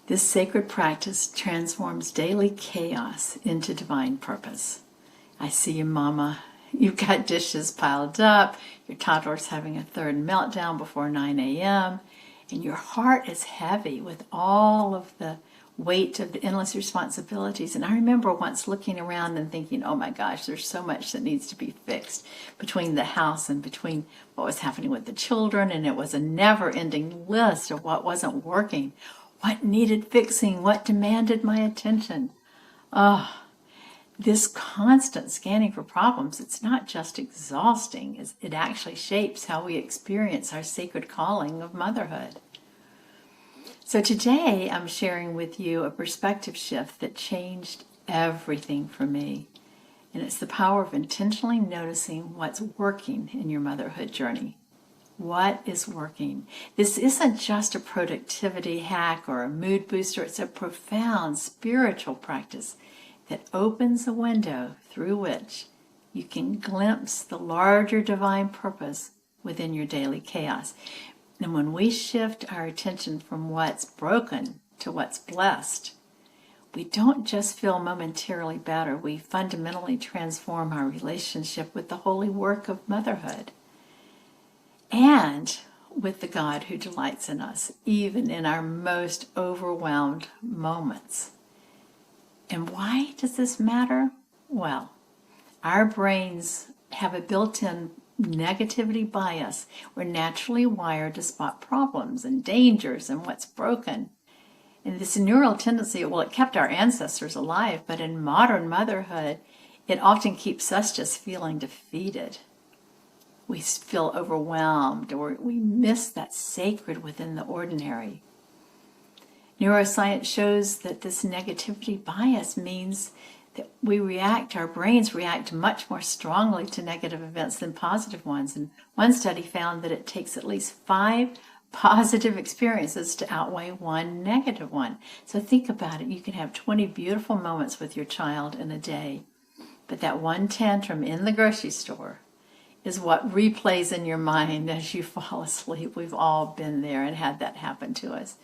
This sacred practice transforms daily chaos into divine purpose. I see you, Mama. You've got dishes piled up, your toddler's having a third meltdown before 9 a.m., and your heart is heavy with all of the weight of the endless responsibilities. And I remember once looking around and thinking, oh my gosh, there's so much that needs to be fixed between the house and between what was happening with the children. And it was a never-ending list of what wasn't working, what needed fixing, what demanded my attention. Oh, this constant scanning for problems, it's not just exhausting, it actually shapes how we experience our sacred calling of motherhood. So today I'm sharing with you a perspective shift that changed everything for me. And it's the power of intentionally noticing what's working in your motherhood journey. What is working? This isn't just a productivity hack or a mood booster. It's a profound spiritual practice that opens a window through which you can glimpse the larger divine purpose within your daily chaos. And when we shift our attention from what's broken to what's blessed, we don't just feel momentarily better, we fundamentally transform our relationship with the holy work of motherhood and with the God who delights in us, even in our most overwhelmed moments. And why does this matter? Well, our brains have a built-in negativity bias. We're naturally wired to spot problems and dangers and what's broken. And this neural tendency, well, it kept our ancestors alive, but in modern motherhood, it often keeps us just feeling defeated. We feel overwhelmed, or we miss that sacred within the ordinary. Neuroscience shows that this negativity bias means that our brains react much more strongly to negative events than positive ones. And one study found that it takes at least 5 positive experiences to outweigh 1 negative one. So think about it. You can have 20 beautiful moments with your child in a day, but that one tantrum in the grocery store is what replays in your mind as you fall asleep. We've all been there and had that happen to us.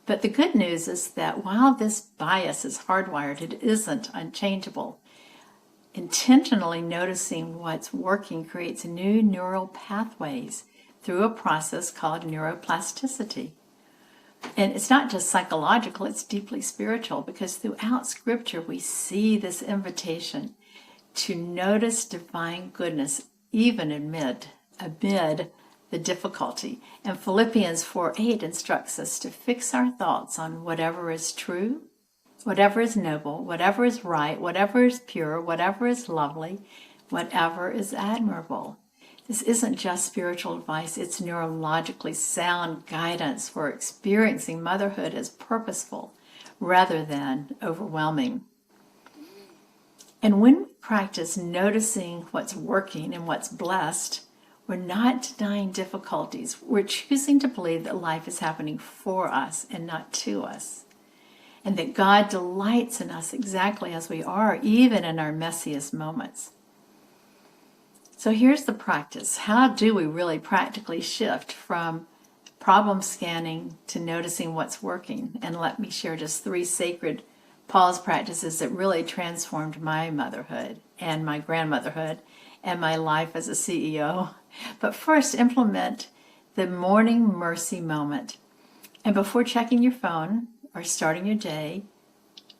But the good news is that while this bias is hardwired, it isn't unchangeable. Intentionally noticing what's working creates new neural pathways through a process called neuroplasticity. And it's not just psychological, it's deeply spiritual, because throughout Scripture we see this invitation to notice divine goodness even amid the difficulty. And Philippians 4:8 instructs us to fix our thoughts on whatever is true, whatever is noble, whatever is right, whatever is pure, whatever is lovely, whatever is admirable. This isn't just spiritual advice, it's neurologically sound guidance for experiencing motherhood as purposeful rather than overwhelming. And when we practice noticing what's working and what's blessed, we're not denying difficulties. We're choosing to believe that life is happening for us and not to us. And that God delights in us exactly as we are, even in our messiest moments. So here's the practice. How do we really practically shift from problem scanning to noticing what's working? And let me share just 3 sacred pause practices that really transformed my motherhood and my grandmotherhood and my life as a CEO. But first, implement the morning mercy moment. And before checking your phone or starting your day,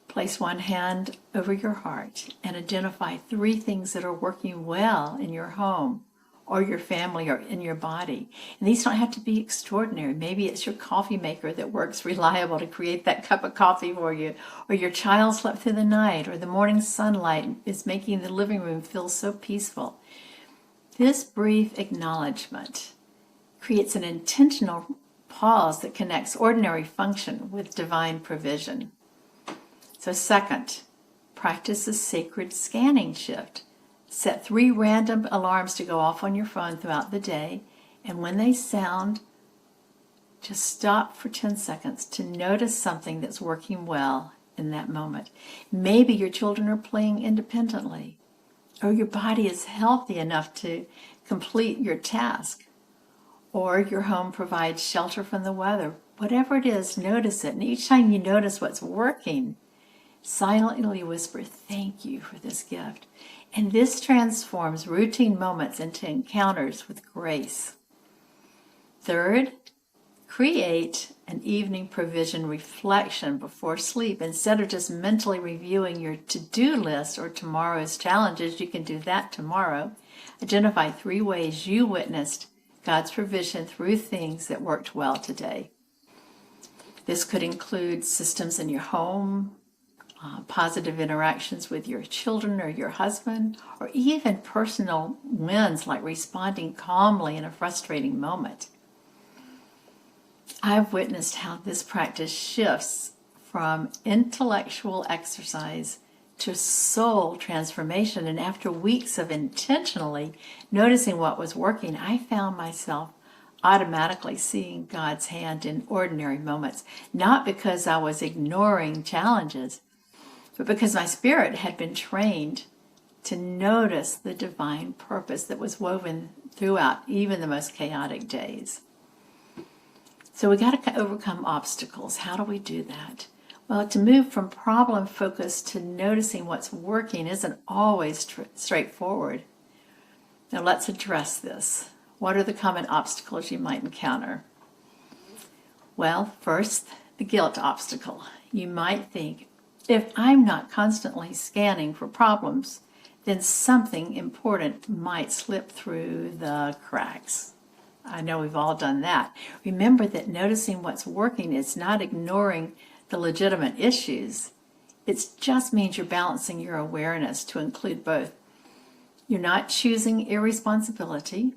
place one hand over your heart and identify 3 things that are working well in your home or your family or in your body. And these don't have to be extraordinary. Maybe it's your coffee maker that works reliable to create that cup of coffee for you, or your child slept through the night, or the morning sunlight is making the living room feel so peaceful. This brief acknowledgement creates an intentional pause that connects ordinary function with divine provision. So second, practice a sacred scanning shift. Set 3 random alarms to go off on your phone throughout the day, and when they sound, just stop for 10 seconds to notice something that's working well in that moment. Maybe your children are playing independently, or your body is healthy enough to complete your task, or your home provides shelter from the weather, Whatever it is, notice it. And each time you notice what's working, silently whisper, thank you for this gift. And this transforms routine moments into encounters with grace. Third, create an evening provision reflection before sleep. Instead of just mentally reviewing your to-do list or tomorrow's challenges, you can do that tomorrow. Identify 3 ways you witnessed God's provision through things that worked well today. This could include systems in your home, positive interactions with your children or your husband, or even personal wins like responding calmly in a frustrating moment. I've witnessed how this practice shifts from intellectual exercise to soul transformation. And after weeks of intentionally noticing what was working, I found myself automatically seeing God's hand in ordinary moments, not because I was ignoring challenges, but because my spirit had been trained to notice the divine purpose that was woven throughout even the most chaotic days. So we got to overcome obstacles. How do we do that? Well, to move from problem focus to noticing what's working isn't always straightforward. Now let's address this. What are the common obstacles you might encounter? Well, first, the guilt obstacle. You might think, if I'm not constantly scanning for problems, then something important might slip through the cracks. I know we've all done that. Remember that noticing what's working is not ignoring the legitimate issues. It just means you're balancing your awareness to include both. You're not choosing irresponsibility.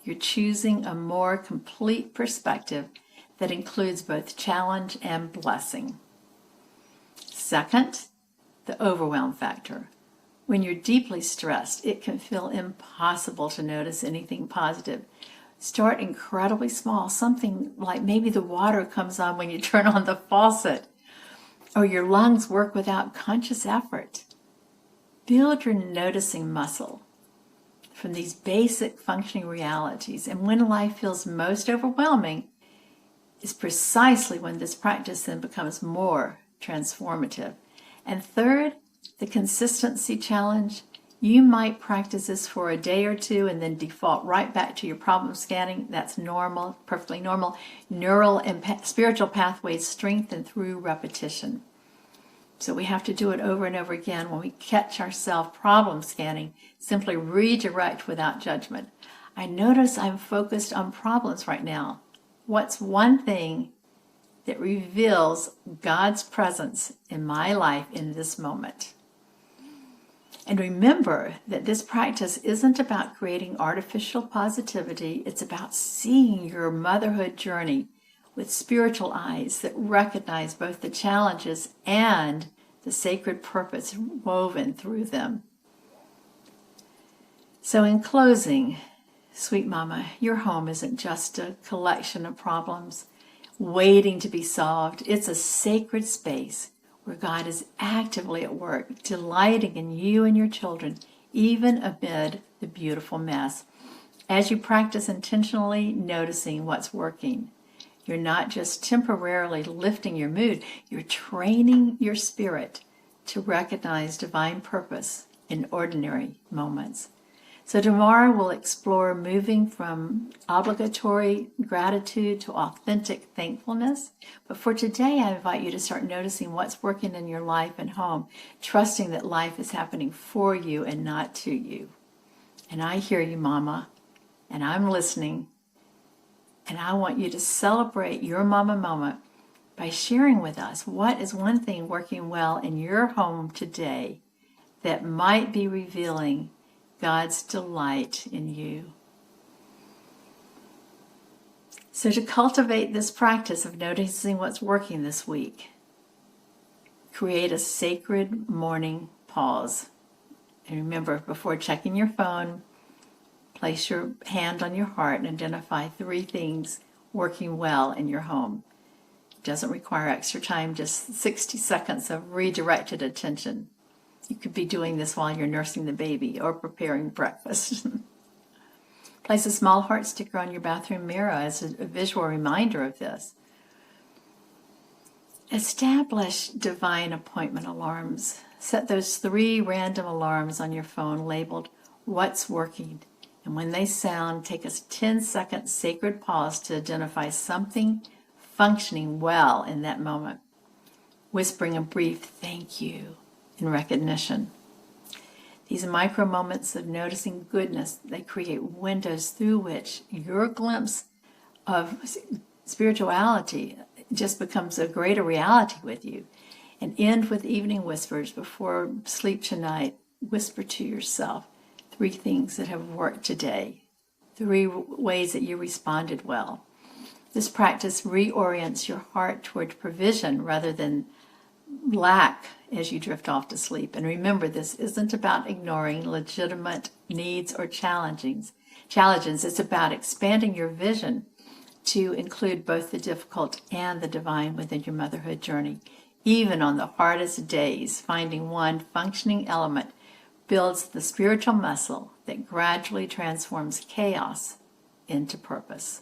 You're choosing a more complete perspective that includes both challenge and blessing. Second, the overwhelm factor. When you're deeply stressed, it can feel impossible to notice anything positive. Start incredibly small, something like maybe the water comes on when you turn on the faucet, or your lungs work without conscious effort. Build your noticing muscle from these basic functioning realities. And when life feels most overwhelming is precisely when this practice then becomes more transformative. And third, the consistency challenge. You might practice this for a day or two and then default right back to your problem scanning. That's normal, perfectly normal. Neural and spiritual pathways strengthen through repetition. So we have to do it over and over again. When we catch ourselves problem scanning, simply redirect without judgment. I notice I'm focused on problems right now. What's one thing that reveals God's presence in my life in this moment? And remember that this practice isn't about creating artificial positivity. It's about seeing your motherhood journey with spiritual eyes that recognize both the challenges and the sacred purpose woven through them. So in closing, sweet mama, your home isn't just a collection of problems waiting to be solved. It's a sacred space where God is actively at work, delighting in you and your children, even amid the beautiful mess. As you practice intentionally noticing what's working, you're not just temporarily lifting your mood, you're training your spirit to recognize divine purpose in ordinary moments. So tomorrow we'll explore moving from obligatory gratitude to authentic thankfulness. But for today, I invite you to start noticing what's working in your life and home, trusting that life is happening for you and not to you. And I hear you, Mama, and I'm listening. And I want you to celebrate your mama moment by sharing with us what is one thing working well in your home today that might be revealing God's delight in you. So to cultivate this practice of noticing what's working this week, create a sacred morning pause. And remember, before checking your phone, place your hand on your heart and identify 3 things working well in your home. It doesn't require extra time, just 60 seconds of redirected attention. You could be doing this while you're nursing the baby or preparing breakfast. Place a small heart sticker on your bathroom mirror as a visual reminder of this. Establish divine appointment alarms. Set those 3 random alarms on your phone labeled "What's Working?" And when they sound, take a 10-second sacred pause to identify something functioning well in that moment, whispering a brief "thank you" in recognition. These micro moments of noticing goodness, they create windows through which your glimpse of spirituality just becomes a greater reality with you. And end with evening whispers before sleep tonight. Whisper to yourself 3 things that have worked today, 3 ways that you responded well. This practice reorients your heart toward provision rather than lack as you drift off to sleep. And remember, this isn't about ignoring legitimate needs or challenges. It's about expanding your vision to include both the difficult and the divine within your motherhood journey. Even on the hardest days, finding one functioning element builds the spiritual muscle that gradually transforms chaos into purpose.